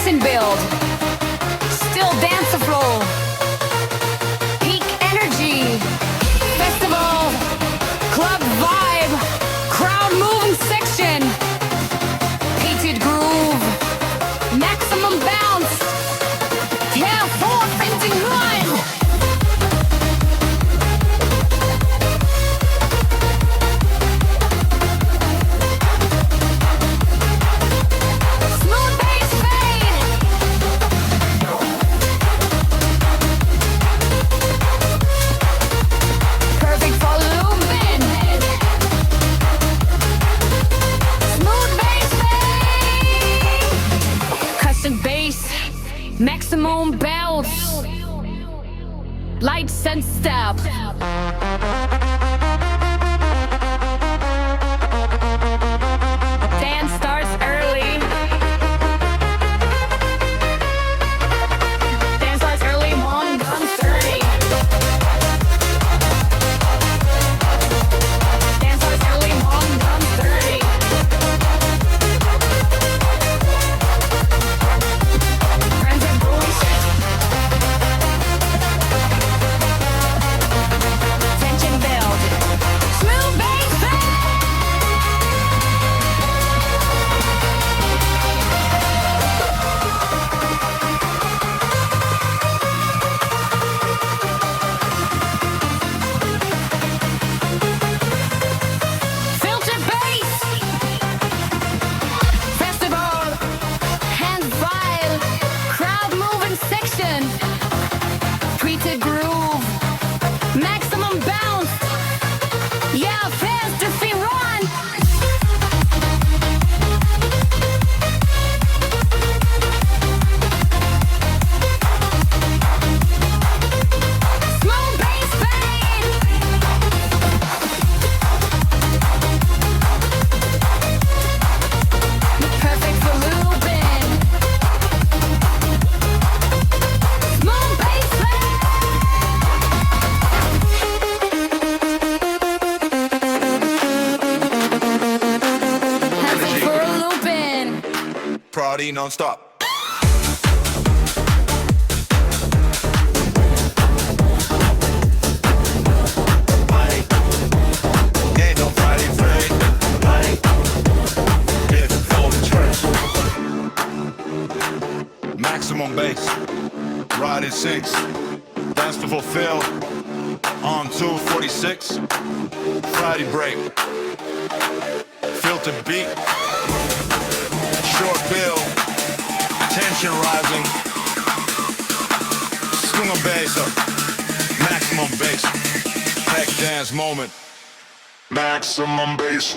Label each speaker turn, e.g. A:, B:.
A: tension build, still dance the floor, peak energy, festival, club vibe, crowd moving section, heated groove, maximum bounce, yeah, four printing run. Smooth bass fade. Perfect for looping. Smooth bass fade. Custom bass, maximum bounce, lights and step. Dance starts early. Dance starts early, one gun 30. Dance starts early, one gun 30. Friends and bullshit. Tension build. Smooth bass fade. Filter bass. Festival. Hand vibe. Crowd moving section. Tweeted groove. Maximum bounce. Yeah, fast defeat run. Smooth bass fade. Perfect for looping. Smooth bass fade. Perfect for looping.
B: Party non-stop. Ain't no Friday afraid. If it's for the church. Maximum bass. Ride at 6. Dance to fulfill. On 246. Friday break. Filter beat. Short bill, tension rising, swing a bass up, maximum bass, back dance moment, maximum bass.